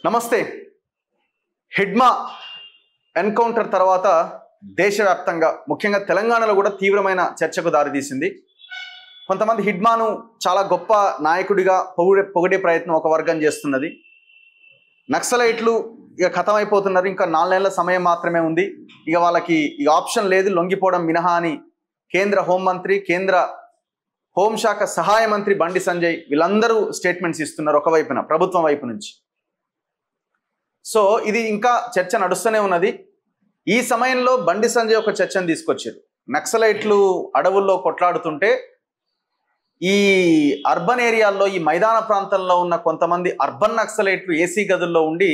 నమస్తే. హిడ్మా ఎన్కౌంటర్ తర్వాత దేశవ్యాప్తంగా ముఖ్యంగా తెలంగాణలో కూడా తీవ్రమైన చర్చకు దారితీసింది. కొంతమంది హిడ్మాను చాలా గొప్ప నాయకుడిగా పొగిడే ప్రయత్నం ఒక వర్గం చేస్తున్నది. నక్సలైట్లు ఇక ఖతమైపోతున్నారు, ఇంకా 4 నెలల సమయం మాత్రమే ఉంది, ఇక వాళ్ళకి ఇక ఆప్షన్ లేదు లొంగిపోవడం మినహా అని కేంద్ర హోంమంత్రి, కేంద్ర హోంశాఖ సహాయ మంత్రి బండి సంజయ్ వీళ్ళందరూ స్టేట్మెంట్స్ ఇస్తున్నారు ఒకవైపున ప్రభుత్వం వైపు నుంచి. సో ఇది ఇంకా చర్చ నడుస్తూనే ఉన్నది. ఈ సమయంలో బండి సంజయ్ ఒక చర్చను తీసుకొచ్చారు. నక్సలైట్లు అడవుల్లో కొట్లాడుతుంటే ఈ అర్బన్ ఏరియాల్లో, ఈ మైదాన ప్రాంతంలో ఉన్న కొంతమంది అర్బన్ నక్సలైట్లు ఏసీ గదుల్లో ఉండి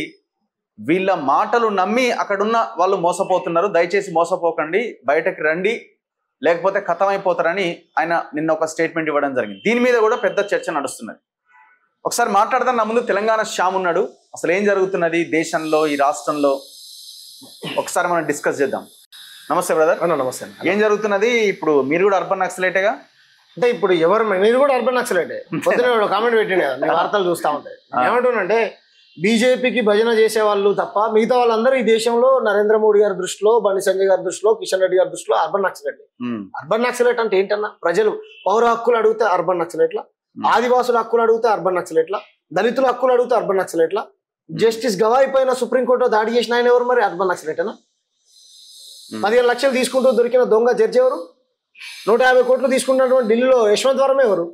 వీళ్ళ మాటలు నమ్మి అక్కడున్న వాళ్ళు మోసపోతున్నారు, దయచేసి మోసపోకండి, బయటకు రండి, లేకపోతే ఖతమైపోతారని ఆయన నిన్న ఒక స్టేట్మెంట్ ఇవ్వడం జరిగింది. దీని మీద కూడా పెద్ద చర్చ నడుస్తున్నది. ఒకసారి మాట్లాడదాం. నా ముందు తెలంగాణ శ్యామ్ ఉన్నాడు. అసలు ఏం జరుగుతున్నది దేశంలో, ఈ రాష్ట్రంలో ఒకసారి మనం డిస్కస్ చేద్దాం. నమస్తే బ్రదర్. నమస్తే. ఏం జరుగుతున్నది ఇప్పుడు? మీరు కూడా అర్బన్ నక్సలైటేగా? అంటే ఇప్పుడు ఎవరు, మీరు కూడా అర్బన్ నక్సలైటే. పొద్దున కామెంట్ పెట్టిండే కదా, మీ వార్తలు చూస్తూ ఉంటాయి. ఏమంటున్నానంటే బీజేపీకి భజన చేసే వాళ్ళు తప్ప మిగతా వాళ్ళందరూ ఈ దేశంలో నరేంద్ర మోడీ గారి దృష్టిలో, బండి సంజయ్ గారి దృష్టిలో, కిషన్ రెడ్డి గారి దృష్టిలో అర్బన్ నక్సలైట్. అర్బన్ నక్సలైట్ అంటే ఏంటన్నా? ప్రజలు పౌర హక్కులు అడిగితే అర్బన్ నక్సలైట్ల, ఆదివాసుల హక్కులు అడిగితే అర్బన్ నక్సలైట్ల, దళితుల హక్కులు అడిగితే అర్బన్ నక్సలైట్ల, జస్టిస్ గవాయి పైన సుప్రీంకోర్టులో దాడి చేసిన ఆయన ఎవరు మరి? అర్బన్ నక్సలైటేనా? 15 లక్షలు తీసుకుంటూ దొరికిన దొంగ జడ్జి ఎవరు? 150 కోట్లు తీసుకున్నటువంటి ఢిల్లీలో యశ్వంత్ వరం ఎవరు?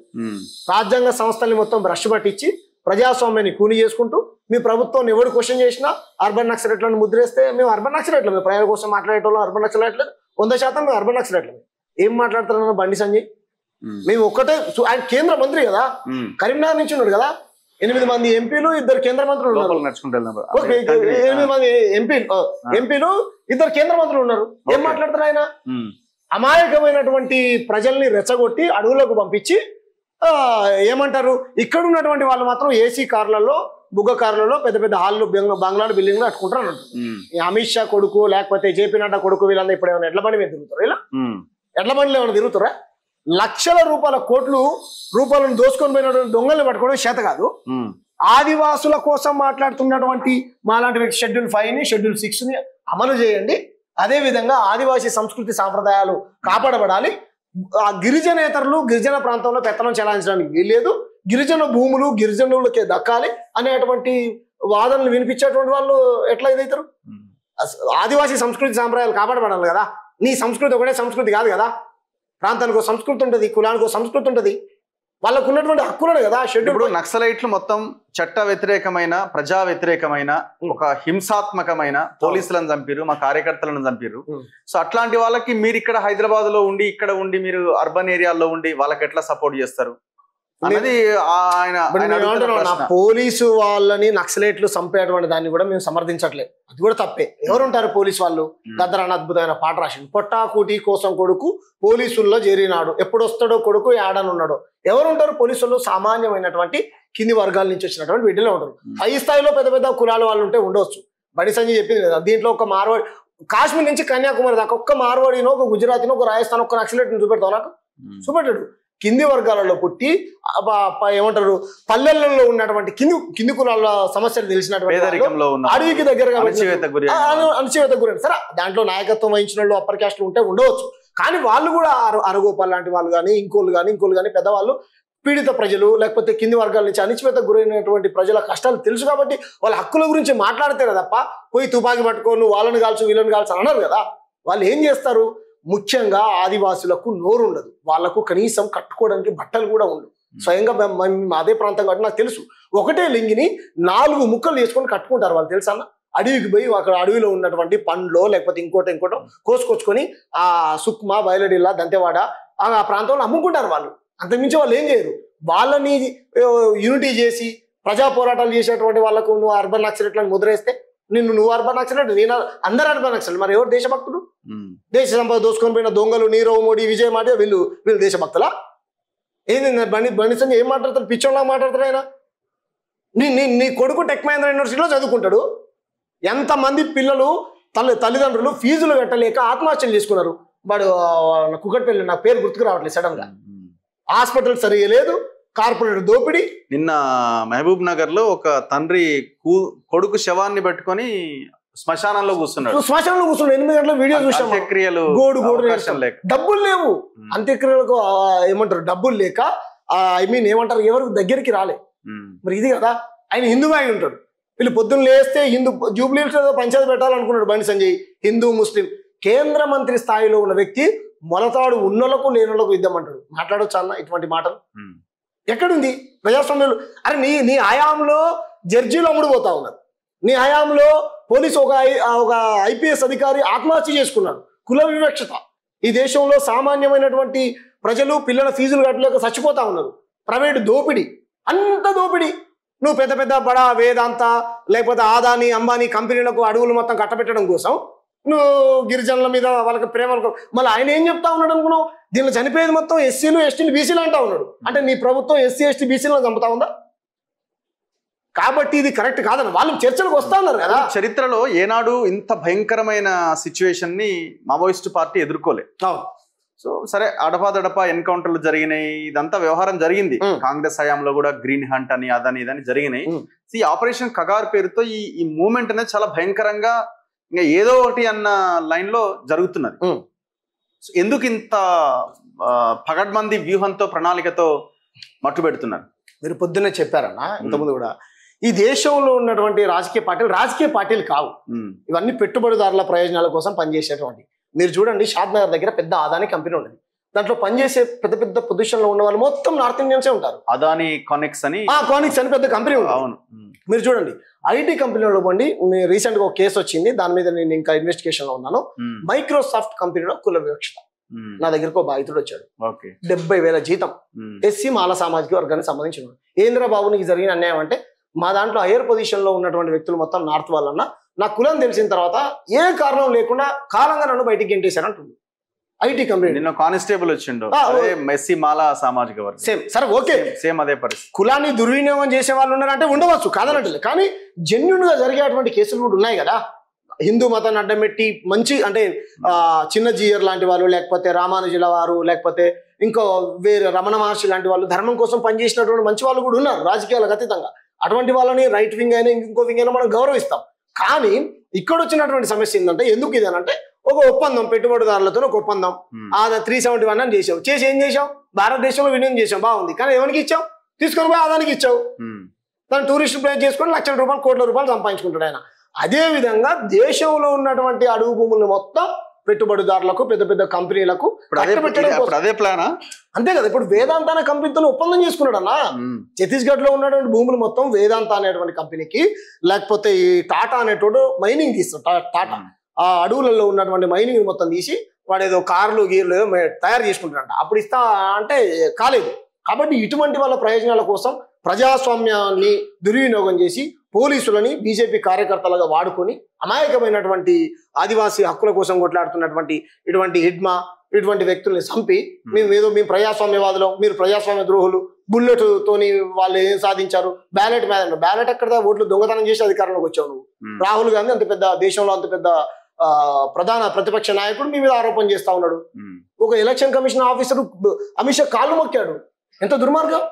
రాజ్యాంగ సంస్థల్ని మొత్తం బ్రష్ పట్టించి ప్రజాస్వామ్యాన్ని కూని చేసుకుంటూ మీ ప్రభుత్వాన్ని ఎవరు క్వశ్చన్ చేసినా అర్బన్ నక్సలైట్లను ముద్రేస్తే మేము అర్బన్ నక్సలైట్లు, మేము ప్రజల కోసం మాట్లాడేటోళ్ళం అర్బన్ నక్సలైట్లు 100% మేము అర్బన్ నక్సలైట్లు. ఏం మాట్లాడుతున్నా బండి సంజయ్? మేము ఒక్కటే, ఆయన కేంద్ర మంత్రి కదా, కరీంనగర్ నుంచి ఉన్నాడు కదా, 8 మంది ఎంపీలు, 2 కేంద్ర మంత్రులు ఉన్నారు. 8 మంది ఎంపీలు, 2 కేంద్ర మంత్రులు ఉన్నారు. ఏం మాట్లాడతారు ఆయన? అమాయకమైనటువంటి ప్రజల్ని రెచ్చగొట్టి అడవులకు పంపించి ఏమంటారు, ఇక్కడ ఉన్నటువంటి వాళ్ళు మాత్రం ఏసీ కార్లలో, బుగ్గ కార్లలో, పెద్ద పెద్ద హాల్లో, బంగ్లాలు, బిల్డింగ్లు కట్టుకుంటారు అన్నట్టు. అమిత్ షా కొడుకు లేకపోతే జేపీ నడ్డా కొడుకు వీళ్ళందరూ ఇప్పుడు ఏమైనా ఎడ్ల బండి మీద తిరుగుతారు? ఇలా ఎడ్ల బండిలో ఏమైనా తిరుగుతారా? లక్షల కోట్లు రూపాయలను దోసుకొని పోయినటువంటి దొంగల్ని పట్టుకోవడం చేత కాదు. ఆదివాసుల కోసం మాట్లాడుతున్నటువంటి మాలాంటి వ్యక్తి షెడ్యూల్ 5ని, షెడ్యూల్ 6ని అమలు చేయండి. అదే విధంగా ఆదివాసీ సంస్కృతి సాంప్రదాయాలు కాపాడబడాలి. ఆ గిరిజనేతరులు గిరిజన ప్రాంతంలో పెత్తనం చెలాయించడానికి వీల్లేదు, గిరిజన భూములు గిరిజనులకే దక్కాలి అనేటువంటి వాదనలు వినిపించేటువంటి వాళ్ళు ఎట్లా ఇదవుతారు? ఆదివాసీ సంస్కృతి సాంప్రదాయాలు కాపాడబడాలి కదా. నీ సంస్కృతి ఒకటే సంస్కృతి కాదు కదా. ప్రాంతానికి సంస్కృతి ఉంటుంది, కులానికి సంస్కృతి ఉంటుంది, వాళ్ళకు ఉన్నటువంటి హక్కులు కదా. షెడ్యూల్ నక్సలైట్లు మొత్తం చట్ట వ్యతిరేకమైన, ప్రజా వ్యతిరేకమైన, ఒక హింసాత్మకమైన పోలీసులను చంపారు, మా కార్యకర్తలను చంపారు. సో అట్లాంటి వాళ్ళకి మీరు ఇక్కడ హైదరాబాద్ లో ఉండి, ఇక్కడ ఉండి, మీరు అర్బన్ ఏరియాల్లో ఉండి వాళ్ళకి ఎట్లా సపోర్ట్ చేస్తారు అనేది ఆయన. పోలీసు వాళ్ళని నక్సలైట్లు చంపేటువంటి దాన్ని కూడా మేము సమర్థించట్లేదు, అది కూడా తప్పే. ఎవరుంటారు పోలీసు వాళ్ళు? గద్దరాన్ని అద్భుతమైన పాట రాసింది, పొట్టాకూటి కోసం కొడుకు పోలీసుల్లో చేరినాడు, ఎప్పుడు వస్తాడో కొడుకు ఏడనున్నాడో. ఎవరుంటారు పోలీసుల్లో? సామాన్యమైనటువంటి కింది వర్గాల నుంచి వచ్చినటువంటి వీటిలో ఉంటారు. పై స్థాయిలో పెద్ద పెద్ద కులాల వాళ్ళు ఉంటే ఉండవచ్చు. బండి సంజయ్ చెప్పింది కదా, దీంట్లో ఒక మార్వాడి, కాశ్మీర్ నుంచి కన్యాకుమారి దాకా ఒక్క మార్వాడినో, ఒక గుజరాతీనో, ఒక రాజస్థాన్, ఒక్క నక్సలైట్ని చూపెడతావు నాకు? చూపెట్టాడు. కింది వర్గాలలో పుట్టి ఏమంటారు, పల్లెలలో ఉన్నటువంటి కింది కులాల సమస్యలు తెలిసినటువంటి అడవికి దగ్గరగా అణచివేత గురైన సరే, దాంట్లో నాయకత్వం వహించిన వాళ్ళు అప్పర్ క్యాస్ట్లు ఉంటే ఉండవచ్చు. కానీ వాళ్ళు కూడా అరగోపాల్ లాంటి వాళ్ళు కానీ ఇంకోళ్ళు కానీ పెద్దవాళ్ళు పీడిత ప్రజలు, లేకపోతే కింది వర్గాల నుంచి అణచివేత గురైనటువంటి ప్రజల కష్టాలు తెలుసు కాబట్టి వాళ్ళ హక్కుల గురించి మాట్లాడితేనే తప్ప పోయి తుపాకీ పట్టుకోను, వాళ్ళని కాల్చు వీళ్ళని కాల్చు అన్నారు కదా. వాళ్ళు ఏం చేస్తారు? ముఖ్యంగా ఆదివాసులకు నోరు ఉండదు, వాళ్లకు కనీసం కట్టుకోవడానికి బట్టలు కూడా ఉండవు. స్వయంగా అదే ప్రాంతం కాబట్టి నాకు తెలుసు. ఒకటే లింగిని 4 ముక్కలు చేసుకొని కట్టుకుంటారు వాళ్ళు, తెలుసా అన్న? అడవికి పోయి అక్కడ అడవిలో ఉన్నటువంటి పండ్లో లేకపోతే ఇంకోటో కోసుకొచ్చుకొని ఆ సుక్మా, బయలడిల్లా, దంతెవాడ ఆ ప్రాంతంలో అమ్ముకుంటారు వాళ్ళు. అంతకుమించి వాళ్ళు ఏం చేయరు. వాళ్ళని యూనిటీ చేసి ప్రజా పోరాటాలు చేసేటువంటి వాళ్ళకు నువ్వు అర్బన్ నక్సలైట్లను ముద్రేస్తే నువ్వు అర్బన్ నక్సలైట్, నేను అందరూ అర్బన్ నక్సలైట్. మరి ఎవరు దేశభక్తులు? దేశ సంపద దోసుకొని పోయిన దొంగలు నీరవ్ మోడీ, విజయ్ మాల్యా వీళ్ళు దేశభక్తులా? ఏంది బండి సంజయ్ ఏం మాట్లాడతారు? పిచ్చోళ్ళ మాట్లాడతారు ఆయన. నీ కొడుకు టెక్ మహేంద్ర యూనివర్సిటీలో చదువుకుంటాడు. ఎంతమంది పిల్లలు తల్లిదండ్రులు ఫీజులు కట్టలేక ఆత్మహత్యలు చేసుకున్నారు. వాడు కుక్కట్పల్లి, నా పేరు గుర్తుకు రావట్లేదు సడన్ గా. హాస్పిటల్ సరిగా లేదు, కార్పొరేట్ దోపిడీ. నిన్న మహబూబ్ నగర్ లో ఒక తండ్రి కొడుకు శవాన్ని పట్టుకొని శ్మశానంలో కూర్చున్నాడు. శ్మశానంలో కూర్చున్నాడు 8 గంటల వీడియో చూసాం. అంత్యక్రియలు గోడు లేక డబ్బులు లేవు, అంత్యక్రియలకు ఏమంటారు డబ్బులు లేక, ఐ మీన్ ఏమంటారు ఎవరికి దగ్గరికి రాలే. మరి ఇది కదా, ఆయన హిందూ అయి ఉంటాడు. వీళ్ళు పొద్దున్న లేస్తే హిందూ జూబ్లీహిల్స్ పంచాయతీ పెట్టాలనుకున్నాడు బండి సంజయ్. హిందూ ముస్లిం కేంద్ర మంత్రి స్థాయిలో ఉన్న వ్యక్తి మొలతాడు ఉన్నోళ్లకు లేనులకు ఇద్దామంటాడు. మాట్లాడొచ్చు అన్న ఇటువంటి మాటలు? ఎక్కడుంది ప్రజాస్వామ్యంలో? అరే నీ హయాంలో జడ్జీలు అమ్ముడుపోతా ఉన్నారు, నీ హయాంలో పోలీసు ఒక ఐపీఎస్ అధికారి ఆత్మహత్య చేసుకున్నాడు. కుల వివక్షత. ఈ దేశంలో సామాన్యమైనటువంటి ప్రజలు పిల్లల ఫీజులు కట్టలేక చచ్చిపోతా ఉన్నారు. ప్రైవేటు దోపిడీ, అంత దోపిడీ. నువ్వు పెద్ద పెద్ద బడా వేదాంత లేకపోతే ఆదాని అంబానీ కంపెనీలకు అడుగులు మొత్తం కట్టబెట్టడం కోసం నువ్వు గిరిజనుల మీద వాళ్ళకి ప్రేమలు. మళ్ళీ ఆయన ఏం చెప్తా ఉన్నాడు అనుకున్నావు? దీనిలో చనిపోయేది మొత్తం ఎస్సీలు ఎస్టీలు బీసీలు అంటా ఉన్నాడు. అంటే నీ ప్రభుత్వం ఎస్సీ ఎస్టీ బీసీలను చంపుతా ఉందా? కాబట్టి ఇది కరెక్ట్ కాదని వాళ్ళు చర్చలకు వస్తా ఉన్నారు కదా. చరిత్రలో ఏనాడు ఇంత భయంకరమైన సిచ్యువేషన్ ని మావోయిస్టు పార్టీ ఎదుర్కోలే. సో సరే, అడపాదడపా ఎన్కౌంటర్లు జరిగినాయి, ఇదంతా వ్యవహారం జరిగింది. కాంగ్రెస్ హయాంలో కూడా గ్రీన్ హంట్ అని అదని ఇదని జరిగినాయి. ఈ ఆపరేషన్ కగార్ పేరుతో ఈ మూవ్మెంట్ అనేది చాలా భయంకరంగా ఇంకా ఏదో ఒకటి అన్న లైన్ లో జరుగుతున్నది. ఎందుకు ఇంత పగడ్బందీ వ్యూహంతో ప్రణాళికతో మట్టు పెడుతున్నారు? మీరు పొద్దున్నే చెప్పారన్న, ఇంతకుముందు కూడా ఈ దేశంలో ఉన్నటువంటి రాజకీయ పార్టీలు కావు, ఇవన్నీ పెట్టుబడిదారుల ప్రయోజనాల కోసం పనిచేసేటువంటి. మీరు చూడండి, షాద్ నగర్ దగ్గర పెద్ద అదానీ కంపెనీ ఉండదు. దాంట్లో పనిచేసే పెద్ద పెద్ద పొజిషన్ లో ఉన్న వాళ్ళు మొత్తం నార్త్ ఇండియన్సే ఉంటారు. అదానీ కానిక్స్ అని పెద్ద కంపెనీ ఉంది. మీరు చూడండి, ఐటీ కంపెనీలో పోండి. రీసెంట్ గా ఒక కేసు వచ్చింది, దాని మీద నేను ఇంకా ఇన్వెస్టిగేషన్ లో ఉన్నాను. మైక్రోసాఫ్ట్ కంపెనీలో కుల వివక్షత. నా దగ్గరకు ఒక బాధితుడు వచ్చాడు, 70,000 జీతం, ఎస్సీ మాల సామాజిక వర్గానికి సంబంధించిన. ఏంద్రా బాబు నీకు జరిగిన అన్యాయం అంటే, మా దాంట్లో హైయర్ పొజిషన్ లో ఉన్నటువంటి వ్యక్తులు మొత్తం నార్త్ వాళ్ళన్నా నా కులం తెలిసిన తర్వాత ఏ కారణం లేకుండా కాలంగా నన్ను బయటికి గెంటేశారు అంటుంది ఐటీ కంపెనీ. నిన్న కానిస్టేబుల్ వచ్చిండు, ఎస్సీ మాల సామాజిక వర్గం. సేమ్ సరే, ఓకే, సేమ్ అదే పరిస్థితి. కులాన్ని దుర్వినియోగం చేసే వాళ్ళు ఉన్నారంటే ఉండవచ్చు, కాదనట్లేదు. కానీ జెన్యూన్ గా జరిగేటువంటి కేసులు కూడా ఉన్నాయి కదా. హిందూ మతాన్ని అడ్డం పెట్టి మంచి అంటే చిన్న జీయర్ లాంటి వాళ్ళు, లేకపోతే రామానుజుల వారు, లేకపోతే ఇంకో వేరే రమణ మహర్షి లాంటి వాళ్ళు ధర్మం కోసం పనిచేసినటువంటి మంచి వాళ్ళు కూడా ఉన్నారు రాజకీయాలకు అతీతంగా. అటువంటి వాళ్ళని రైట్ వింగ్ అయినా ఇంకో వింగ్ అయినా మనం గౌరవిస్తాం. కానీ ఇక్కడ వచ్చినటువంటి సమస్య ఏంటంటే, ఎందుకు ఇదేనంటే ఒక ఒప్పందం, పెట్టుబడిదారులతో ఒక ఒప్పందం, 371 అని చేసావు. చేసి ఏం చేసావు? భారతదేశంలో వినియోగం చేసాం, బాగుంది. కానీ ఎవరికి ఇచ్చావు? తీసుకొని పోయి అదానికి ఇచ్చావు. దాన్ని టూరిస్ట్ ప్లేస్ చేసుకొని లక్షల రూపాయలు కోట్ల రూపాయలు సంపాదించుకుంటాడు ఆయన. అదే విధంగా దేశంలో ఉన్నటువంటి అడుగు భూములను మొత్తం పెట్టుబడిదారులకు, పెద్ద పెద్ద కంపెనీలకు అదే ప్లానా? అంతే కదా. ఇప్పుడు వేదాంత అనే కంపెనీతో ఒప్పందం చేసుకున్నాడు అన్న. ఛత్తీస్గఢ్ లో ఉన్నటువంటి భూములు మొత్తం వేదాంత అనేటువంటి కంపెనీకి, లేకపోతే ఈ టాటా అనేటోడు మైనింగ్ తీస్తాడు. టాటా ఆ అడవులలో ఉన్నటువంటి మైనింగ్ మొత్తం తీసి వాడు ఏదో కార్లు గీర్లు ఏదో తయారు చేసుకుంటాడంట. అప్పుడు ఇస్తా అంటే కాలేదు. కాబట్టి ఇటువంటి వాళ్ళ ప్రయోజనాల కోసం ప్రజాస్వామ్యాన్ని దుర్వినియోగం చేసి పోలీసులని బీజేపీ కార్యకర్తలుగా వాడుకొని అమాయకమైనటువంటి ఆదివాసీ హక్కుల కోసం కొట్లాడుతున్నటువంటి ఇటువంటి హిడ్మా ఇటువంటి వ్యక్తుల్ని చంపి మేము ప్రజాస్వామ్యవాదులు, మీరు ప్రజాస్వామ్య ద్రోహులు, బుల్లెట్ తోని వాళ్ళు ఏం సాధించారు, బ్యాలెట్ మీద బ్యాలెట్ ఎక్కడ ఓట్లు దొంగతనం చేసి అధికారంలోకి వచ్చావు నువ్వు. రాహుల్ గాంధీ అంత పెద్ద దేశంలో అంత పెద్ద ప్రధాన ప్రతిపక్ష నాయకుడు మీ మీద ఆరోపణ చేస్తా ఉన్నాడు. ఒక election commission officer Amit Shah కాళ్ళు మొక్కాడు. ఎంత దుర్మార్గం.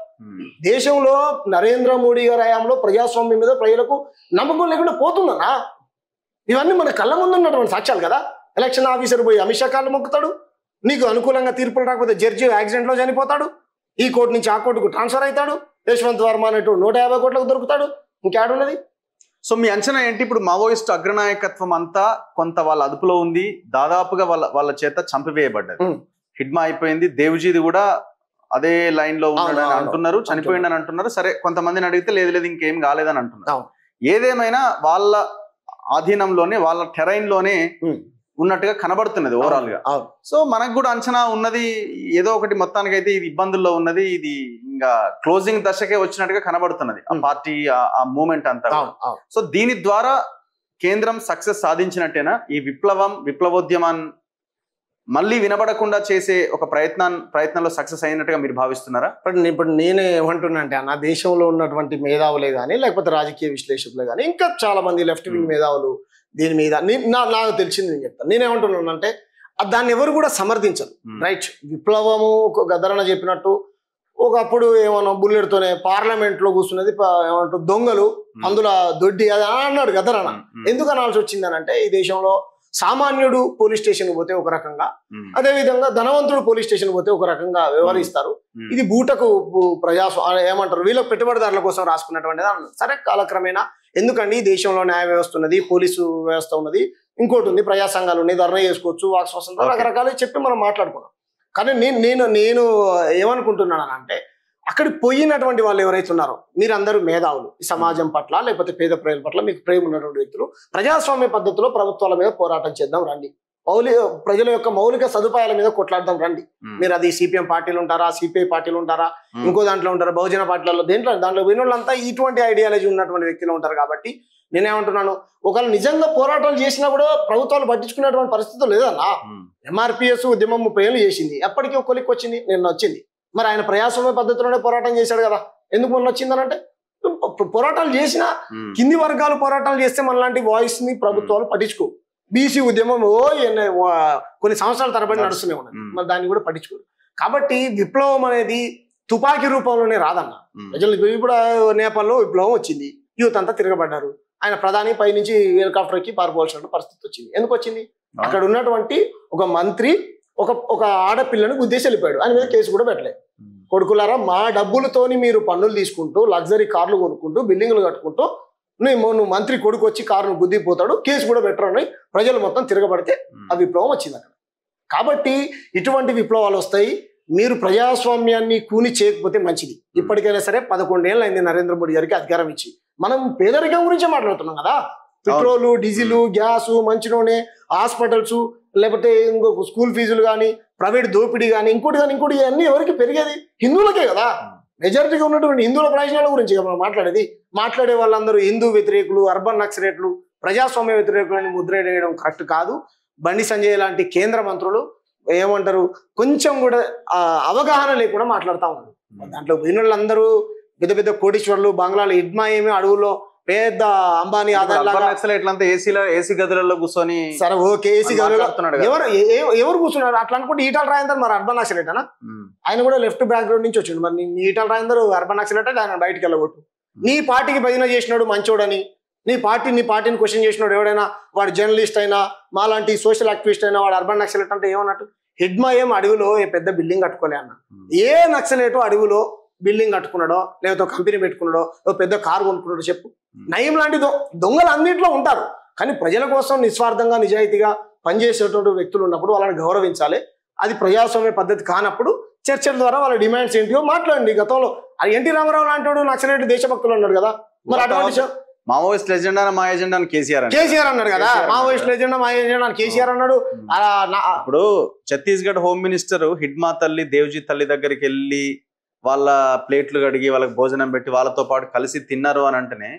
దేశంలో నరేంద్ర మోడీ గారి హయాంలో ప్రజాస్వామ్యం మీద ప్రజలకు నమ్మకం లేకుండా పోతుందన్నా. ఇవన్నీ మన కళ్ళ ముందు ఉన్నటువంటి సాక్ష్యాలు కదా. ఎలక్షన్ ఆఫీసర్ పోయి అమిత్ షా కాళ్ళు మొక్కుతాడు, నీకు అనుకూలంగా తీర్పులు రాకపోతే జడ్జి యాక్సిడెంట్ లో చనిపోతాడు, ఈ కోర్టు నుంచి ఆ కోర్టుకు ట్రాన్స్ఫర్ అవుతాడు, యశ్వంత్ వర్మ అనేటు 150 కోట్లకు దొరుకుతాడు, ఇంకేడున్నది. సో మీ అంచనా ఏంటి? ఇప్పుడు మావోయిస్టు అగ్రనాయకత్వం అంతా కొంత వాళ్ళ అదుపులో ఉంది, దాదాపుగా వాళ్ళ చేత చంపివేయబడ్డది, హిడ్మా అయిపోయింది. దేవ్జీది కూడా అదే లైన్ లో ఉన్నాడని అంటున్నారు, చనిపోయిందని అంటున్నారు. సరే, కొంతమందిని అడిగితే లేదు ఇంకేం కాలేదని అంటున్నారు. ఏదేమైనా వాళ్ళ ఆధీనంలోనే, వాళ్ళ టెరైన్ లోనే ఉన్నట్టుగా కనబడుతున్నది ఓవరాల్ గా. సో మనకు కూడా అంచనా ఉన్నది, ఏదో ఒకటి మొత్తానికైతే ఇది ఇబ్బందుల్లో ఉన్నది, ఇది ఇంకా క్లోజింగ్ దశకే వచ్చినట్టుగా కనబడుతున్నది ఆ పార్టీ, ఆ మూమెంట్ అంతా. సో దీని ద్వారా కేంద్రం సక్సెస్ సాధించినట్టేనా? ఈ విప్లవోద్యమాన్ని మళ్ళీ వినబడకుండా చేసే ఒక ప్రయత్నంలో సక్సెస్ అయినట్టుగా మీరు భావిస్తున్నారా? ఇప్పుడు నేనే ఏమంటున్నా అంటే, నా దేశంలో ఉన్నటువంటి మేధావులే కానీ, లేకపోతే రాజకీయ విశ్లేషకులే కానీ, ఇంకా చాలా మంది లెఫ్ట్ వింగ్ మేధావులు దీని మీద నాకు తెలిసింది నేను చెప్తాను. నేనేమంటున్నాను అంటే, దాన్ని ఎవరు కూడా సమర్థించరు. రైట్, విప్లవము గద్దరన్న చెప్పినట్టు ఒకప్పుడు ఏమన్నా బుల్లెట్తోనే పార్లమెంట్ లో కూర్చున్నది ఏమంటారు దొంగలు అందులో దొడ్డి అది అన్నాడు గద్దరన్న. ఎందుకు అనాల్సి వచ్చింది అని అంటే ఈ దేశంలో సామాన్యుడు పోలీస్ స్టేషన్ పోతే ఒక రకంగా, అదే విధంగా ధనవంతుడు పోలీస్ స్టేషన్ పోతే ఒక రకంగా వ్యవహరిస్తారు. ఇది బూటకు ఏమంటారు వీళ్ళకి పెట్టుబడిదారుల కోసం రాసుకున్నటువంటిది అన్నారు. సరే కాలక్రమేణా ఎందుకండి ఈ దేశంలో న్యాయ వ్యవస్థ ఉన్నది, పోలీసు వ్యవస్థ ఉన్నది, ఇంకోటి ఉంది, ప్రజా సంఘాలు ఉన్నాయి, ధర్నా చేసుకోవచ్చు, వాక్ స్వతంత్రం రకరకాలు చెప్పి మనం మాట్లాడుకున్నాం. కానీ నేను ఏమనుకుంటున్నాను అంటే అక్కడికి పోయినటువంటి వాళ్ళు ఎవరైతే ఉన్నారో మీరందరూ మేధావులు, ఈ సమాజం పట్ల లేకపోతే పేద ప్రజల పట్ల మీకు ప్రేమ ఉన్నటువంటి వ్యక్తులు, ప్రజాస్వామ్య పద్ధతిలో ప్రభుత్వాల మీద పోరాటం చేద్దాం రండి, ప్రజల యొక్క మౌలిక సదుపాయాల మీద కొట్లాడదాం రండి. మీరు అది సిపిఎం పార్టీలు ఉంటారా, సిపిఐ పార్టీలు ఉంటారా, ఇంకో దాంట్లో ఉంటారా, బహుజన పార్టీలలో దాంట్లో పోయిన వాళ్ళంతా ఇటువంటి ఐడియాలజీ ఉన్నటువంటి వ్యక్తులు ఉంటారు. కాబట్టి నేనేమంటున్నాను, ఒకవేళ నిజంగా పోరాటాలు చేసినా కూడా ప్రభుత్వాలు పట్టించుకునేటువంటి పరిస్థితులు లేదన్నా. ఎంఆర్పిఎస్ ఉద్యమం 30 ఏళ్ళు చేసింది, ఎప్పటికీ కొలిక్కి వచ్చింది, నిన్న వచ్చింది. మరి ఆయన ప్రజాస్వామ్య పద్ధతిలోనే పోరాటం చేశాడు కదా, ఎందుకు మొన్న వచ్చిందనంటే పోరాటాలు చేసినా కింది వర్గాలు పోరాటాలు చేస్తే మనలాంటి వాయిస్ ని ప్రభుత్వాలు పట్టించుకో. బీసీ ఉద్యమం కొన్ని సంవత్సరాల తరబడి నడుస్తూనే ఉన్నది, మరి దాన్ని కూడా పట్టించుకోరు. కాబట్టి విప్లవం అనేది తుపాకీ రూపంలోనే రాదన్న. ప్రజలు ఇప్పుడు నేపాల్లో విప్లవం వచ్చింది, యూత్ అంతా తిరగబడ్డారు, ఆయన ప్రధాని పై నుంచి హెలికాప్టర్ కి పారిపోవాల్సిన పరిస్థితి వచ్చింది. ఎందుకు వచ్చింది? అక్కడ ఉన్నటువంటి ఒక మంత్రి ఒక ఆడపిల్లను గుద్దేసి వెళ్ళిపోయాడు, ఆయన మీద కేసు కూడా పెట్టలేదు. కొడుకులారా, మా డబ్బులతోని మీరు పన్నులు తీసుకుంటూ లగ్జరీ కార్లు కొనుక్కుంటూ బిల్డింగ్లు కట్టుకుంటూ నువ్వు మంత్రి కొడుకు వచ్చి కారును గుద్దిపోతాడు, కేసు కూడా పెట్టరని ప్రజలు మొత్తం తిరగబడితే ఆ విప్లవం వచ్చింది అక్కడ. కాబట్టి ఇటువంటి విప్లవాలు వస్తాయి. మీరు ప్రజాస్వామ్యాన్ని కూని చేయకపోతే మంచిది. ఇప్పటికైనా సరే 11 ఏళ్ళు అయింది నరేంద్ర మోడీ గారికి అధికారం ఇచ్చి. మనం పేదరికం గురించే మాట్లాడుతున్నాం కదా, పెట్రోలు, డీజిల్, గ్యాసు, మంచి నూనె, హాస్పిటల్స్, లేకపోతే ఇంకొక స్కూల్ ఫీజులు కానీ, ప్రైవేట్ దోపిడీ కానీ, ఇంకోటి ఇవన్నీ ఎవరికి పెరిగేది? హిందువులకే కదా. మెజారిటీగా ఉన్నటువంటి హిందువుల ప్రయోజనాల గురించి మనం మాట్లాడే వాళ్ళందరూ హిందూ వ్యతిరేకులు, అర్బన్ నక్సలైట్లు, ప్రజాస్వామ్య వ్యతిరేకులు అని ముద్ర వేయడం కరెక్ట్ కాదు. బండి సంజయ్ లాంటి కేంద్ర మంత్రులు ఏమంటారు కొంచెం కూడా అవగాహన లేకుండా మాట్లాడుతూ ఉన్నారు. దాంట్లో పోయిన వాళ్ళందరూ పెద్ద పెద్ద కోటీశ్వర్లు, బంగ్లాలు, ఇడ్మా ఏమి అడవుల్లో పెద్ద అంబానీ ఏసీ గదులలో కూర్చొని సరే ఓకే ఏసీ గదులలో ఎవరు కూర్చున్నారు అట్లా అనుకుంటే ఈటల రాజేందర్ మరి అర్బన్ నక్సలైట్ అనా? ఆయన కూడా లెఫ్ట్ బ్యాక్గ్రౌండ్ నుంచి వచ్చిండు. మరి ఈటల రాజేందర్ అర్బన్ నక్సలైట్ ఆయన బయటికి వెళ్ళగొట్టు. నీ పార్టీకి భజన చేసినాడు మంచోడని, నీ పార్టీని క్వశ్చన్ చేసినాడు ఎవడైనా, వాడు జర్నలిస్ట్ అయినా మాలాంటి సోషల్ యాక్టివిస్ట్ అయినా వాడు అర్బన్ నక్సలైట్ అంటే ఏమన్నట్టు? హిడ్మా ఏం అడవిలో పెద్ద బిల్డింగ్ కట్టుకోలే అన్న. ఏ నక్సలైట్ అడవిలో బిల్డింగ్ కట్టుకున్నాడో, లేకపోతే కంపెనీ పెట్టుకున్నాడో, పెద్ద కారు కొనుక్కున్నాడో చెప్పు. నయం లాంటి దొంగలు అన్నింటిలో ఉంటారు. కానీ ప్రజల కోసం నిస్వార్థంగా నిజాయితీగా పనిచేసేటువంటి వ్యక్తులు ఉన్నప్పుడు వాళ్ళని గౌరవించాలి. అది ప్రజాస్వామ్య పద్ధతి కానప్పుడు చర్చల ద్వారా వాళ్ళ డిమాండ్స్ ఏంటియో మాట్లాడండి. గతంలో ఎన్టీ రామారావు లాంటి వాడు నక్సలైట్ దేశభక్తులు అన్నాడు కదా, మరి అటువంటి మావోయిస్ట్ లెజెండా మా ఎజెండా కేసీఆర్ అన్నాడు కదా, మావోయిస్ట్ లెజెండా మా ఎజెండా కేసీఆర్ అన్నాడు. ఇప్పుడు ఛత్తీస్గఢ్ హోమ్ మినిస్టర్ హిడ్మా తల్లి దేవ్జీ తల్లి దగ్గరికి వెళ్ళి వాళ్ళ ప్లేట్లు కడిగి వాళ్ళకి భోజనం పెట్టి వాళ్ళతో పాటు కలిసి తిన్నారు అని అంటేనే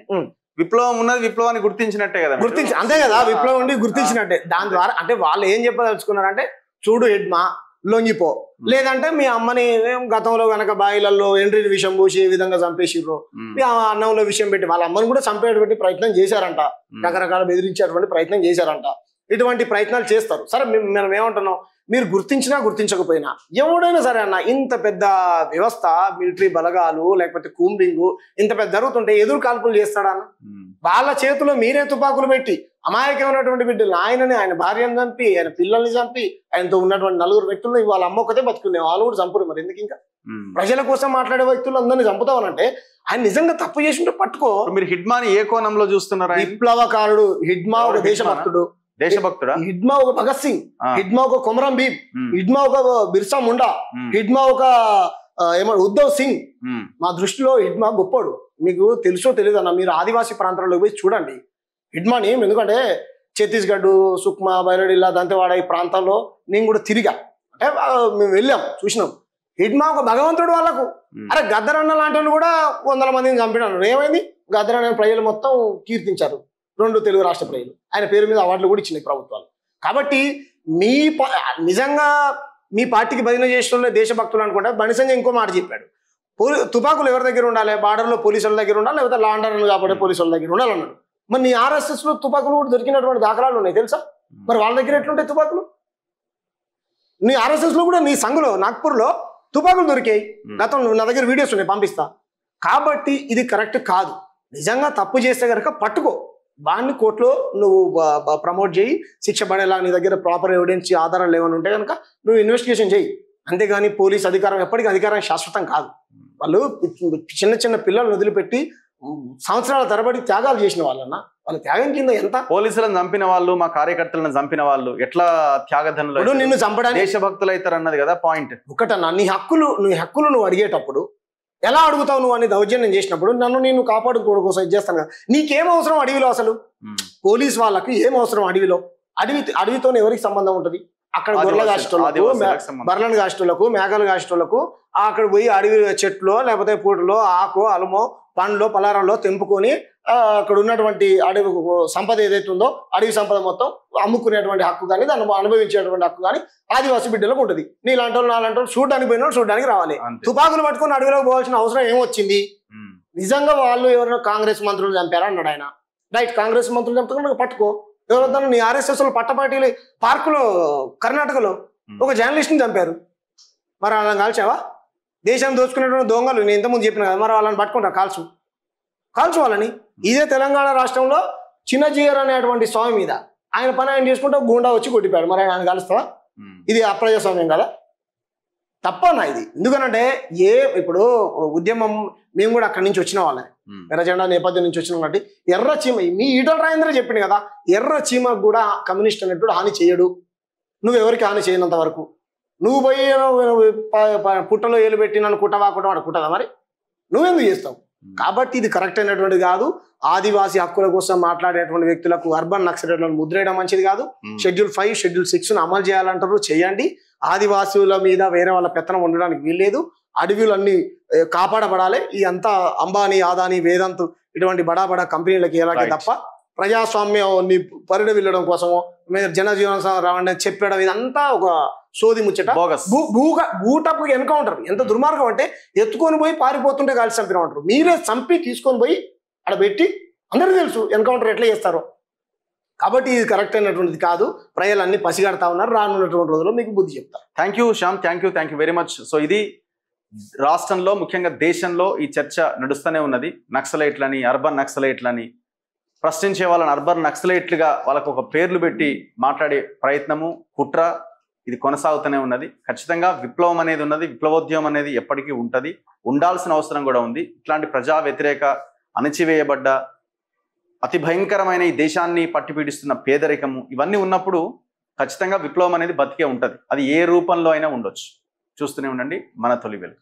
విప్లవం ఉన్నది, విప్లవాన్ని గుర్తించినట్టే కదా. అంతే కదా, విప్లవం ఉండి గుర్తించినట్టే. దాని ద్వారా అంటే వాళ్ళు ఏం చెప్పదలుచుకున్నారంటే, చూడు హిడ్మా లొంగిపో, లేదంటే మీ అమ్మని గతంలో కనుక బాయిలలో ఎంట్రీని విషయం పోసి ఏ విధంగా చంపేసిర్రు, మీ అన్నంలో విషయం పెట్టి వాళ్ళ అమ్మని కూడా చంపేటువంటి ప్రయత్నం చేశారంట, రకరకాల బెదిరించేటువంటి ప్రయత్నం చేశారంట. ఇటువంటి ప్రయత్నాలు చేస్తారు. సరే మనం ఏమంటున్నాం, మీరు గుర్తించినా గుర్తించకపోయినా ఎవడైనా సరే అన్న, ఇంత పెద్ద వ్యవస్థ, మిలిటరీ బలగాలు లేకపోతే కూంబింగ్ ఇంత పెద్ద జరుగుతుంటే ఎదురు కాల్పులు చేస్తాడా అన్న? వాళ్ళ చేతిలో మీరే తుపాకులు పెట్టి అమాయకమైనటువంటి బిడ్డలు, ఆయన భార్యను చంపి, ఆయన పిల్లల్ని చంపి, ఆయనతో ఉన్నటువంటి 4 వ్యక్తులను వాళ్ళ అమ్మ ఒక్కతే బతుకుంది, వాళ్ళు కూడా చంపురు. మరి ఎందుకు ఇంకా ప్రజల కోసం మాట్లాడే వ్యక్తులు అందరినీ చంపుతామనంటే ఆయన నిజంగా తప్పు చేసింటే పట్టుకో. మీరు హిడ్మాని ఏ కోణంలో చూస్తున్నారా? విప్లవకారుడు హిడ్మా ఒక దేశభక్తుడు, దేశభక్తుడా? హిడ్మా ఒక భగత్ సింగ్, హిడ్మా ఒక కొమరం భీమ్, హిడ్మా ఒక బిర్సా ముండా, హిడ్మా ఒక ఉద్ధవ్ సింగ్. మా దృష్టిలో హిడ్మా గొప్పడు. మీకు తెలుసో తెలియదు అన్న, మీరు ఆదివాసీ ప్రాంతాల్లో పోయి చూడండి హిడ్మాని. ఎందుకంటే ఛత్తీస్గఢ్, సుక్మా, బైరడిల్లా, దంతెవాడ ఈ ప్రాంతాల్లో నేను కూడా తిరిగా, అంటే మేము వెళ్ళాం చూసినాం. హిడ్మా ఒక భగవంతుడు వాళ్ళకు. అరే గద్దరన్న లాంటి వాళ్ళు కూడా 100 మందిని చంపినారు. ఏమైంది? గద్దరన్న ప్రజలు మొత్తం కీర్తించారు, 2 తెలుగు రాష్ట్ర ప్రజలు. ఆయన పేరు మీద అవార్డులు కూడా ఇచ్చినాయి ప్రభుత్వాలు. కాబట్టి నిజంగా మీ పార్టీకి భజన చేసిన దేశభక్తులు అనుకుంటే బండి సంజయ్ ఇంకో మాట చెప్పాడు, తుపాకులు ఎవరి దగ్గర ఉండాలి? బార్డర్లో పోలీసుల దగ్గర ఉండాలి, లేకపోతే లా అండ్ ఆర్డర్ కాబట్టి పోలీసుల దగ్గర ఉండాలన్నాడు. మరి నీ RSS లో తుపాకులు కూడా దొరికినటువంటి దాఖలాలు ఉన్నాయి తెలుసా? మరి వాళ్ళ దగ్గర ఎట్లుంటాయి తుపాకులు? నీ RSS లో కూడా, నీ సంఘలో నాగ్పూర్లో తుపాకులు దొరికాయి. గతంలో నా దగ్గర వీడియోస్ ఉన్నాయి, పంపిస్తా. కాబట్టి ఇది కరెక్ట్ కాదు. నిజంగా తప్పు చేస్తే కనుక పట్టుకో, వాడిని కోర్టులో నువ్వు ప్రమోట్ చేయి, శిక్ష పడేలా నీ దగ్గర ప్రాపర్ ఎవిడెన్స్ ఆధారాలు ఏమైనా ఉంటే కనుక నువ్వు ఇన్వెస్టిగేషన్ చేయి. అంతేగాని పోలీస్ అధికారం ఎప్పటికీ అధికారం శాశ్వతం కాదు. వాళ్ళు చిన్న చిన్న పిల్లల్ని వదిలిపెట్టి సంవత్సరాల తరబడి త్యాగాలు చేసిన వాళ్ళన్నా, వాళ్ళ త్యాగం కింద ఎంత? పోలీసులను చంపిన వాళ్ళు, మా కార్యకర్తలను చంపిన వాళ్ళు ఎట్లా త్యాగధనులు, నిన్ను చంపడానికి దేశభక్తులు అవుతారు అన్నది కదా పాయింట్. ఒకటన్నా, నీ హక్కులు నువ్వు అడిగేటప్పుడు ఎలా అడుగుతావు? నువ్వు అని దౌర్జన్యం చేసినప్పుడు నేను కాపాడుకోవడం కోసం ఇది చేస్తాను కదా. నీకేం అవసరం అడవిలో? అసలు పోలీస్ వాళ్ళకి ఏం అవసరం అడవిలో? అడవితో ఎవరికి సంబంధం ఉంటుంది? అక్కడ గొర్రెల కాష్టోళ్లకు, బర్రెలను కాష్టోళ్లకు, మేకలు కాష్టోళ్లకు అక్కడ పోయి అడవి చెట్లు లేకపోతే పూటలో ఆకు అలమో పండ్లో పలారంలో తెంపుకొని అక్కడ ఉన్నటువంటి అడవి సంపద ఏదైతే ఉందో అడవి సంపద మొత్తం అమ్ముకునేటువంటి హక్కు కానీ దాన్ని అనుభవించేటువంటి హక్కు కానీ ఆదివాసీ బిడ్డలకు ఉంటుంది. నీలాంటి వాళ్ళు నాలాంటి వాళ్ళు చూడడానికి పోయిన వాళ్ళు చూడడానికి రావాలి. తుపాకులు పట్టుకొని అడవిలోకి పోవాల్సిన అవసరం ఏమొచ్చింది? నిజంగా వాళ్ళు ఎవరైనా కాంగ్రెస్ మంత్రులు చంపారా అన్నాడు ఆయన. రైట్, కాంగ్రెస్ మంత్రులు చంపుతున్నా పట్టుకో. ఎవరైనా నీ ఆర్ఎస్ఎస్ పట్టపాటిలు పార్కులో కర్ణాటకలో ఒక జర్నలిస్ట్ని చంపారు. మరి వాళ్ళని కాల్చావా? దేశం దోచుకునేటువంటి దొంగలు నేను ఇంతకుముందు చెప్పిన కదా, మరి వాళ్ళని పట్టుకుంటా కాల్చు వాళ్ళని. ఇదే తెలంగాణ రాష్ట్రంలో చిన్నజీయర్ అనేటువంటి స్వామి మీద ఆయన పని ఆయన చేసుకుంటే గూండా వచ్చి కొట్టిపోయాడు. మరి ఆయన కలుస్తావా? ఇది అప్రజాస్వామ్యం కదా, తప్పనా ఇది? ఎందుకనంటే ఇప్పుడు ఉద్యమం మేము కూడా అక్కడి నుంచి వచ్చిన వాళ్ళే, ఎర్ర జెండా నేపథ్యం నుంచి వచ్చినాం కాబట్టి ఎర్ర చీమ, మీ ఈటల రాజేంద్ర చెప్పింది కదా, ఎర్ర చీమకు కూడా కమ్యూనిస్ట్ అనేటువంటి హాని చేయడు. నువ్వెవరికి హాని చేయనంత వరకు నువ్వు పోయి పుట్టలో ఏలు పెట్టి నన్ను కుట్టదా? మరి నువ్వెందుకు చేస్తావు? కాబట్టి ఇది కరెక్ట్ అయినటువంటి కాదు. ఆదివాసీ హక్కుల కోసం మాట్లాడేటువంటి వ్యక్తులకు అర్బన్ నక్సలైట్లను ముద్రేయడం మంచిది కాదు. షెడ్యూల్ 5, షెడ్యూల్ 6 అమలు చేయాలంటారు, చేయండి. ఆదివాసుల మీద వేరే వాళ్ళ పెత్తనం ఉండడానికి వీల్లేదు. అడవులన్నీ కాపాడబడాలి. ఈ అంతా అంబానీ, అదానీ, వేదాంత్ ఇటువంటి బడా కంపెనీలకి ఎలాగే తప్ప ప్రజాస్వామ్యాన్ని పరిడవిల్లడం కోసమో మీరు జనజీవన రావండి చెప్పడం ఇదంతా ఒక సోది ముచ్చట. బూటపు ఎన్కౌంటర్ ఎంత దుర్మార్గం అంటే ఎత్తుకొని పోయి పారిపోతుంటే కాల్చి చంపినమంటారు. మీరే చంపి తీసుకొని పోయి అక్కడ పెట్టి అందరికీ తెలుసు ఎన్కౌంటర్ ఎట్లా చేస్తారో. కాబట్టి ఇది కరెక్ట్ అయినటువంటిది కాదు. ప్రజలన్నీ పసిగడతా ఉన్నారు. రానున్నటువంటి రోజుల్లో మీకు బుద్ధి చెప్తారు. Thank you Shyam, thank you very much. So ఇది రాష్ట్రంలో ముఖ్యంగా దేశంలో ఈ చర్చ నడుస్తూనే ఉన్నది. నక్సలైట్లని, అర్బన్ నక్సలైట్లని ప్రశ్నించే వాళ్ళని అర్బన్ నక్సలైట్లుగా వాళ్ళకు ఒక పేర్లు పెట్టి మాట్లాడే ప్రయత్నము, కుట్ర ఇది కొనసాగుతూనే ఉన్నది. ఖచ్చితంగా విప్లవం అనేది ఉన్నది, విప్లవోద్యమం అనేది ఎప్పటికీ ఉంటుంది, ఉండాల్సిన అవసరం కూడా ఉంది. ఇట్లాంటి ప్రజా వ్యతిరేక, అణచివేయబడ్డ, అతి భయంకరమైన ఈ దేశాన్ని పట్టిపీడిస్తున్న పేదరికము ఇవన్నీ ఉన్నప్పుడు ఖచ్చితంగా విప్లవం అనేది బతికే ఉంటుంది. అది ఏ రూపంలో అయినా ఉండొచ్చు. చూస్తూనే ఉండండి మన తొలి వెలుగు.